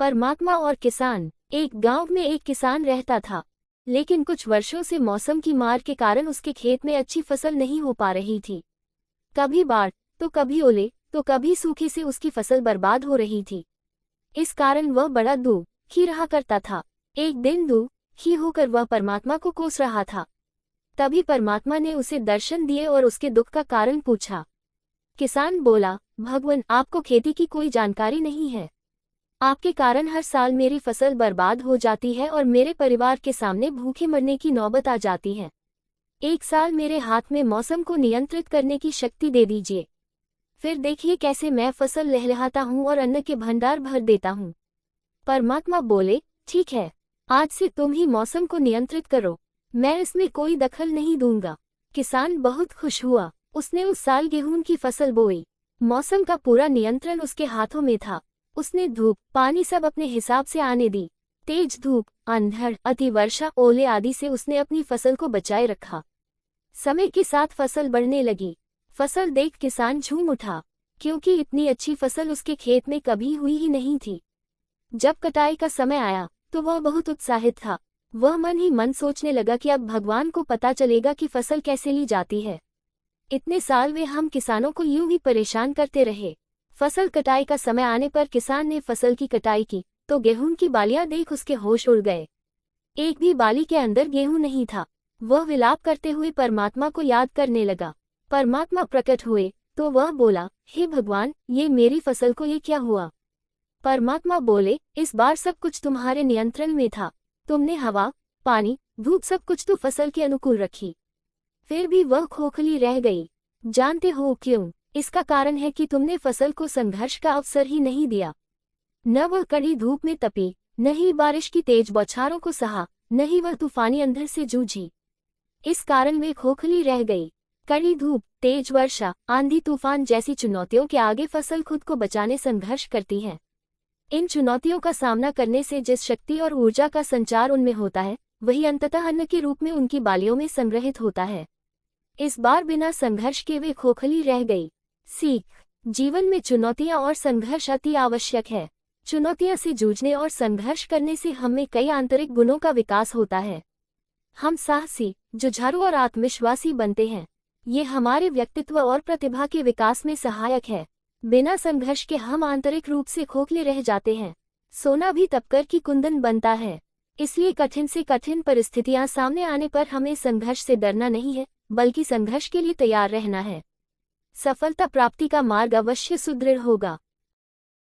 परमात्मा और किसान। एक गांव में एक किसान रहता था, लेकिन कुछ वर्षों से मौसम की मार के कारण उसके खेत में अच्छी फसल नहीं हो पा रही थी। कभी बाढ़, तो कभी ओले, तो कभी सूखे से उसकी फसल बर्बाद हो रही थी। इस कारण वह बड़ा दुखी रहा करता था। एक दिन दुखी होकर वह परमात्मा को कोस रहा था। तभी परमात्मा ने उसे दर्शन दिए और उसके दुख का कारण पूछा। किसान बोला, भगवान, आपको खेती की कोई जानकारी नहीं है। आपके कारण हर साल मेरी फसल बर्बाद हो जाती है और मेरे परिवार के सामने भूखे मरने की नौबत आ जाती है। एक साल मेरे हाथ में मौसम को नियंत्रित करने की शक्ति दे दीजिए, फिर देखिए कैसे मैं फसल लहलहाता हूँ और अन्न के भंडार भर देता हूँ। परमात्मा बोले, ठीक है, आज से तुम ही मौसम को नियंत्रित करो, मैं इसमें कोई दखल नहीं दूंगा। किसान बहुत खुश हुआ। उसने उस साल गेहूं की फसल बोई। मौसम का पूरा नियंत्रण उसके हाथों में था। उसने धूप, पानी सब अपने हिसाब से आने दी। तेज धूप, अंधड़, अति वर्षा, ओले आदि से उसने अपनी फसल को बचाए रखा। समय के साथ फसल बढ़ने लगी। फसल देख किसान झूम उठा, क्योंकि इतनी अच्छी फसल उसके खेत में कभी हुई ही नहीं थी। जब कटाई का समय आया तो वह बहुत उत्साहित था। वह मन ही मन सोचने लगा कि अब भगवान को पता चलेगा कि फसल कैसे ली जाती है। इतने साल वे हम किसानों को यूं ही परेशान करते रहे। फसल कटाई का समय आने पर किसान ने फसल की कटाई की तो गेहूं की बालियां देख उसके होश उड़ गए। एक भी बाली के अंदर गेहूं नहीं था। वह विलाप करते हुए परमात्मा को याद करने लगा। परमात्मा प्रकट हुए तो वह बोला, हे भगवान, ये मेरी फसल को ये क्या हुआ? परमात्मा बोले, इस बार सब कुछ तुम्हारे नियंत्रण में था। तुमने हवा, पानी, धूप सब कुछ तो फसल के अनुकूल रखी, फिर भी वह खोखली रह गई। जानते हो क्यों? इसका कारण है कि तुमने फसल को संघर्ष का अवसर ही नहीं दिया। न वह कड़ी धूप में तपी, न ही बारिश की तेज बौछारों को सहा, न ही वह तूफानी अंधर से जूझी। इस कारण वे खोखली रह गई। कड़ी धूप, तेज वर्षा, आंधी तूफान जैसी चुनौतियों के आगे फसल खुद को बचाने संघर्ष करती है। इन चुनौतियों का सामना करने से जिस शक्ति और ऊर्जा का संचार उनमें होता है, वही अंततः अन्न के रूप में उनकी बालियों में संग्रहित होता है। इस बार बिना संघर्ष के वे खोखली रह गई। सीख: जीवन में चुनौतियां और संघर्ष अति आवश्यक है। चुनौतियां से जूझने और संघर्ष करने से हमें कई आंतरिक गुणों का विकास होता है। हम साहसी, जुझारू और आत्मविश्वासी बनते हैं। ये हमारे व्यक्तित्व और प्रतिभा के विकास में सहायक है। बिना संघर्ष के हम आंतरिक रूप से खोखले रह जाते हैं। सोना भी तपकर की कुंदन बनता है। इसलिए कठिन से कठिन परिस्थितियां सामने आने पर हमें संघर्ष से डरना नहीं है, बल्कि संघर्ष के लिए तैयार रहना है। सफलता प्राप्ति का मार्ग अवश्य सुदृढ़ होगा।